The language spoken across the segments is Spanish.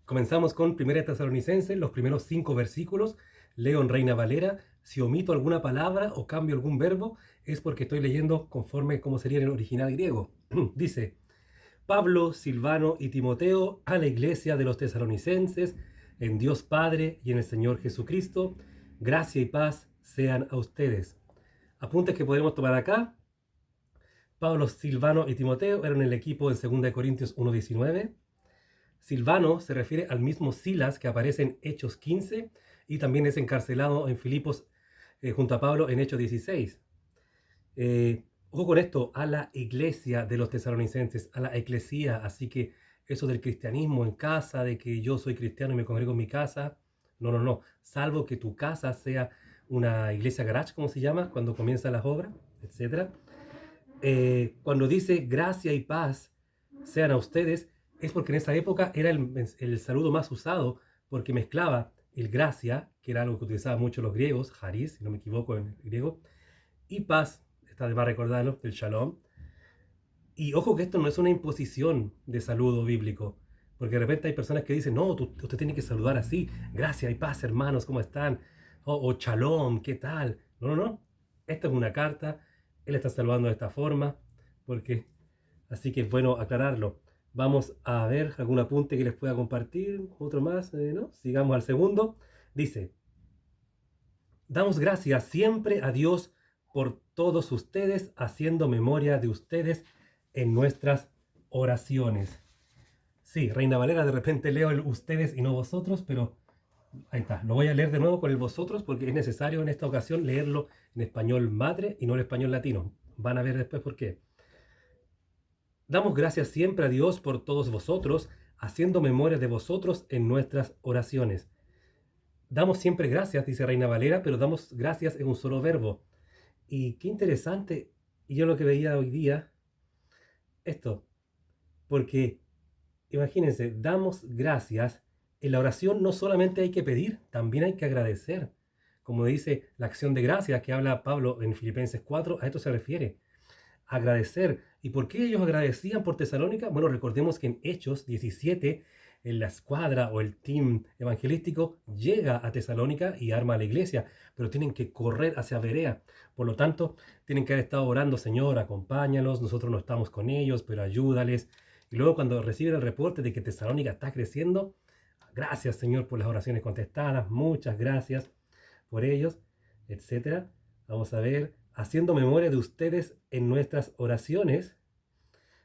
Comenzamos con 1 Tesalonicenses, los primeros 5 versículos. Leo en Reina Valera. Si omito alguna palabra o cambio algún verbo, es porque estoy leyendo conforme como sería en el original griego. Dice: Pablo, Silvano y Timoteo, a la iglesia de los tesalonicenses, en Dios Padre y en el Señor Jesucristo, gracia y paz sean a ustedes. Apuntes que podemos tomar acá. Pablo, Silvano y Timoteo eran el equipo en 2 Corintios 1:19. Silvano se refiere al mismo Silas que aparece en Hechos 15 y también es encarcelado en Filipos junto a Pablo en Hechos 16. Ojo con esto, a la iglesia de los tesalonicenses, a la eclesía. Así que eso del cristianismo en casa, de que yo soy cristiano y me congrego en mi casa, no, salvo que tu casa sea una iglesia garage, como se llama, cuando comienzan las obras, etc. Cuando dice gracia y paz sean a ustedes, es porque en esa época era el saludo más usado, porque mezclaba el gracia, que era algo que utilizaban mucho los griegos, charis, si no me equivoco en el griego, y paz, está de más recordarlo, el shalom. Y ojo que esto no es una imposición de saludo bíblico, porque de repente hay personas que dicen, no, usted tiene que saludar así, gracia y paz, hermanos, ¿cómo están? O shalom, ¿qué tal? No. Esta es una carta, él está saludando de esta forma, porque así que es bueno aclararlo. Vamos a ver algún apunte que les pueda compartir, otro más, ¿no? Sigamos al segundo. Dice: damos gracias siempre a Dios por todos ustedes, haciendo memoria de ustedes en nuestras oraciones. Sí, Reina Valera, de repente leo el ustedes y no vosotros, pero ahí está. Lo voy a leer de nuevo con el vosotros porque es necesario en esta ocasión leerlo en español madre y no en español latino. Van a ver después por qué. Damos gracias siempre a Dios por todos vosotros, haciendo memoria de vosotros en nuestras oraciones. Damos siempre gracias, dice Reina Valera, pero damos gracias en un solo verbo. Y qué interesante, y yo lo que veía hoy día, esto, porque imagínense, damos gracias, en la oración no solamente hay que pedir, también hay que agradecer. Como dice la acción de gracias que habla Pablo en Filipenses 4, a esto se refiere. Agradecer. ¿Y por qué ellos agradecían por Tesalónica? Bueno, recordemos que en Hechos 17, en la escuadra o el team evangelístico llega a Tesalónica y arma a la iglesia, pero tienen que correr hacia Berea. Por lo tanto, tienen que haber estado orando: Señor, acompáñalos, nosotros no estamos con ellos, pero ayúdales. Y luego cuando reciben el reporte de que Tesalónica está creciendo, gracias, Señor, por las oraciones contestadas, muchas gracias por ellos, etcétera. Vamos a ver, haciendo memoria de ustedes en nuestras oraciones,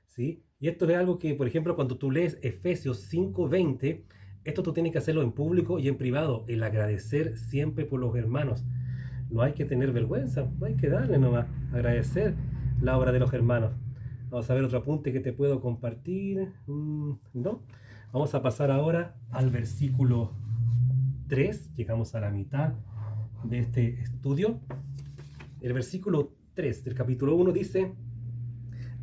¿sí? Y esto es algo que, por ejemplo, cuando tú lees Efesios 5:20, esto tú tienes que hacerlo en público y en privado, el agradecer siempre por los hermanos. No hay que tener vergüenza, no hay que darle nomás, agradecer la obra de los hermanos. Vamos a ver otro apunte que te puedo compartir. No. Vamos a pasar ahora al versículo 3. Llegamos a la mitad de este estudio. El versículo 3 del capítulo 1 dice: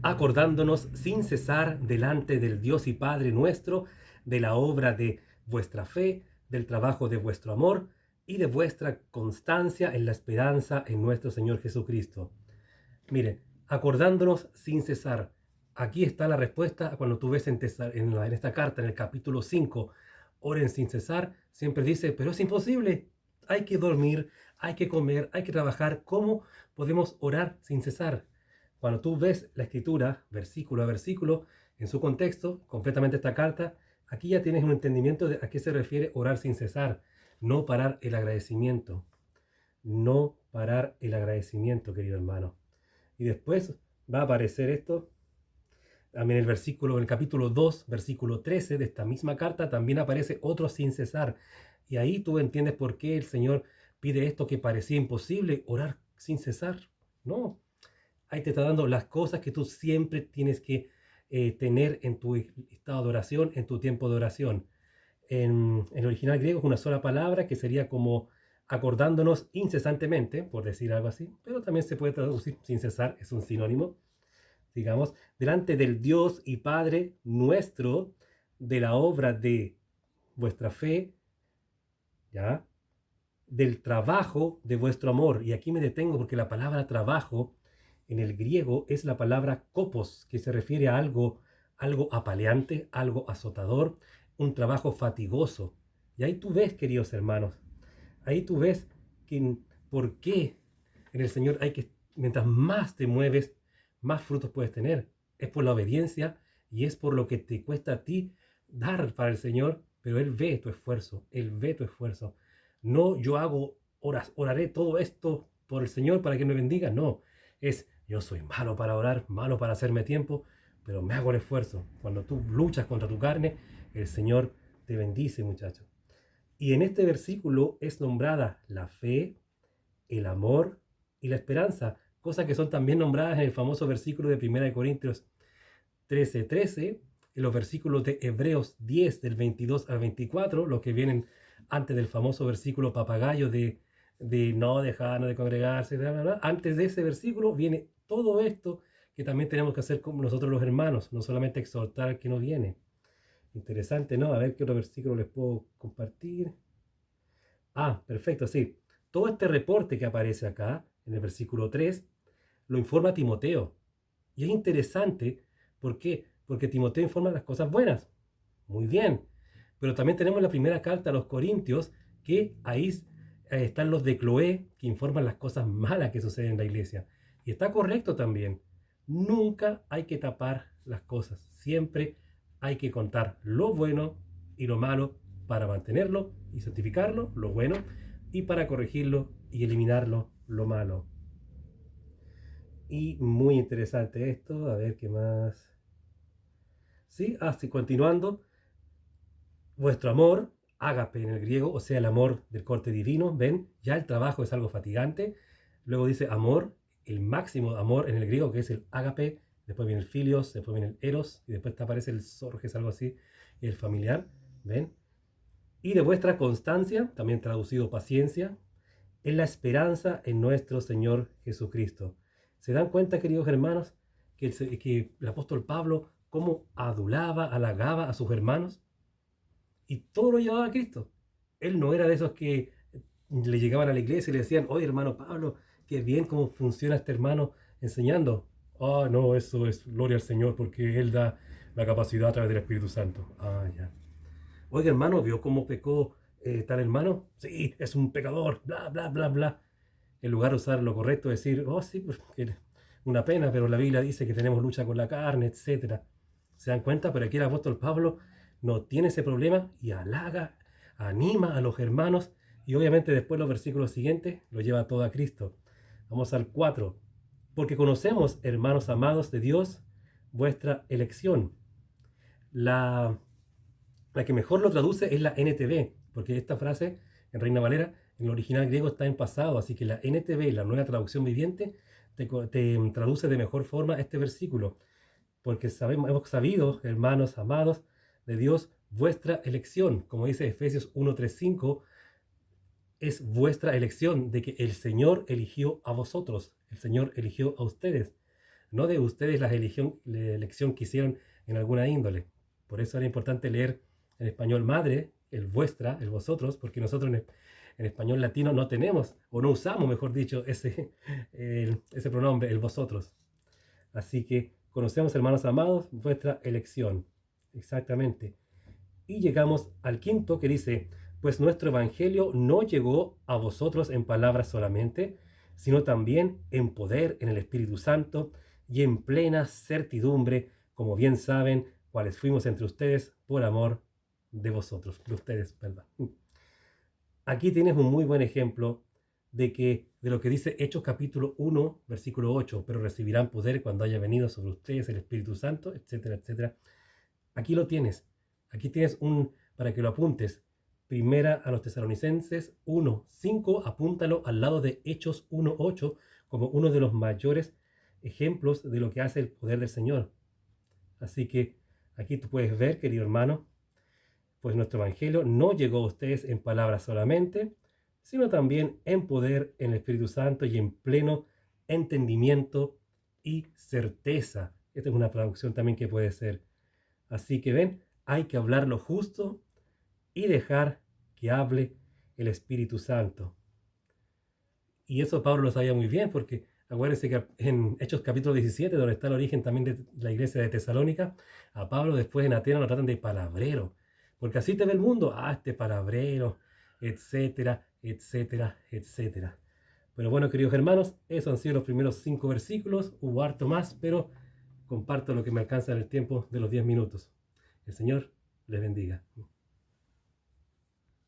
acordándonos sin cesar delante del Dios y Padre nuestro de la obra de vuestra fe, del trabajo de vuestro amor y de vuestra constancia en la esperanza en nuestro Señor Jesucristo. Miren, acordándonos sin cesar. Aquí está la respuesta a cuando tú ves en esta carta, en el capítulo 5, oren sin cesar. Siempre dice, pero es imposible. Hay que dormir, hay que comer, hay que trabajar. ¿Cómo podemos orar sin cesar? Cuando tú ves la escritura, versículo a versículo, en su contexto, completamente esta carta, aquí ya tienes un entendimiento de a qué se refiere orar sin cesar. No parar el agradecimiento. No parar el agradecimiento, querido hermano. Y después va a aparecer esto, también en el capítulo 2, versículo 13 de esta misma carta, también aparece otro sin cesar. Y ahí tú entiendes por qué el Señor pide esto que parecía imposible, orar sin cesar. No, ahí te está dando las cosas que tú siempre tienes que tener en tu estado de oración, en tu tiempo de oración. En el original griego es una sola palabra que sería como acordándonos incesantemente, por decir algo así, pero también se puede traducir sin cesar, es un sinónimo, digamos, delante del Dios y Padre nuestro, de la obra de vuestra fe, ¿ya? Del trabajo de vuestro amor. Y aquí me detengo porque la palabra trabajo en el griego es la palabra kopos, que se refiere a algo apaleante, algo azotador. un trabajo fatigoso. Y ahí tú ves, queridos hermanos, ahí tú ves que por qué en el Señor hay que, mientras más te mueves, más frutos puedes tener. Es por la obediencia y es por lo que te cuesta a ti dar para el Señor, pero Él ve tu esfuerzo, Él ve tu esfuerzo. No yo hago horas, oraré todo esto por el Señor para que me bendiga, no. Es yo soy malo para orar, malo para hacerme tiempo, pero me hago el esfuerzo. Cuando tú luchas contra tu carne, el Señor te bendice, muchachos. Y en este versículo es nombrada la fe, el amor y la esperanza, cosas que son también nombradas en el famoso versículo de 1 Corintios 13:13, en los versículos de Hebreos 10 del 22 al 24, los que vienen antes del famoso versículo papagayo de no dejar, no de congregarse, bla, bla, bla. Antes de ese versículo viene todo esto que también tenemos que hacer como nosotros los hermanos, no solamente exhortar al que no viene. Interesante, ¿no? A ver qué otro versículo les puedo compartir. Ah, perfecto, sí. Todo este reporte que aparece acá, en el versículo 3, lo informa Timoteo. Y es interesante, ¿por qué? Porque Timoteo informa las cosas buenas. Muy bien. Pero también tenemos la primera carta a los Corintios, que ahí están los de Cloé, que informan las cosas malas que suceden en la iglesia. Y está correcto también. Nunca hay que tapar las cosas. Siempre hay que contar lo bueno y lo malo para mantenerlo y santificarlo, lo bueno, y para corregirlo y eliminarlo, lo malo. Y muy interesante esto, a ver qué más. Sí, así continuando, vuestro amor, ágape en el griego, o sea, el amor del corte divino, ven, ya el trabajo es algo fatigante. Luego dice amor, el máximo amor en el griego, que es el ágape, después viene el filios, después viene el eros, y después te aparece el sorges, algo así, y el familiar, ven. Y de vuestra constancia, también traducido paciencia, en la esperanza en nuestro Señor Jesucristo. ¿Se dan cuenta, queridos hermanos, que el apóstol Pablo cómo adulaba, halagaba a sus hermanos? Y todo lo llevaba a Cristo. Él no era de esos que le llegaban a la iglesia y le decían, oye hermano Pablo, qué bien cómo funciona este hermano enseñando. Ah, no, eso es gloria al Señor porque Él da la capacidad a través del Espíritu Santo. Ah, ya. Oiga hermano, ¿vio cómo pecó tal hermano? Sí, es un pecador, bla, bla, bla, bla. En lugar de usar lo correcto, decir, oh sí, pues, una pena, pero la Biblia dice que tenemos lucha con la carne, etcétera. ¿Se dan cuenta? Pero aquí el apóstol Pablo no tiene ese problema y halaga, anima a los hermanos y obviamente después los versículos siguientes lo lleva todo a Cristo. Vamos al 4. Porque conocemos, hermanos amados de Dios, vuestra elección. La que mejor lo traduce es la NTV, porque esta frase en Reina Valera, en el original griego está en pasado, así que la NTV, la nueva traducción viviente, te traduce de mejor forma este versículo, porque hemos sabido, hermanos amados de Dios, vuestra elección, como dice Efesios 1:3-5, es vuestra elección, de que el Señor eligió a vosotros, el Señor eligió a ustedes, no de ustedes la elección que hicieron en alguna índole. Por eso era importante leer en español madre, el vuestra, el vosotros, porque nosotros en español latino no tenemos, o no usamos, mejor dicho, ese pronombre, el vosotros. Así que conocemos, hermanos amados, vuestra elección. Exactamente. Y llegamos al quinto que dice, pues nuestro evangelio no llegó a vosotros en palabras solamente, sino también en poder, en el Espíritu Santo y en plena certidumbre, como bien saben, cuáles fuimos entre ustedes por amor de vosotros, de ustedes, perdón. Aquí tienes un muy buen ejemplo de lo que dice Hechos capítulo 1, versículo 8, pero recibirán poder cuando haya venido sobre ustedes el Espíritu Santo, etcétera, etcétera. Aquí lo tienes. Aquí tienes para que lo apuntes. Primera a los Tesalonicenses 1:5, apúntalo al lado de Hechos 1:8 como uno de los mayores ejemplos de lo que hace el poder del Señor. Así que aquí tú puedes ver, querido hermano, pues nuestro evangelio no llegó a ustedes en palabras solamente, sino también en poder, en el Espíritu Santo y en pleno entendimiento y certeza. Esta es una traducción también que puede ser. Así que ven, hay que hablar lo justo y dejar que hable el Espíritu Santo. Y eso Pablo lo sabía muy bien, porque acuérdense que en Hechos capítulo 17, donde está el origen también de la iglesia de Tesalónica, a Pablo después en Atenas lo tratan de palabrero. Porque así te ve el mundo, este palabrero, etcétera, etcétera, etcétera. Pero bueno, queridos hermanos, esos han sido los primeros 5 versículos, hubo harto más, pero comparto lo que me alcanza en el tiempo de los 10 minutos. El Señor les bendiga.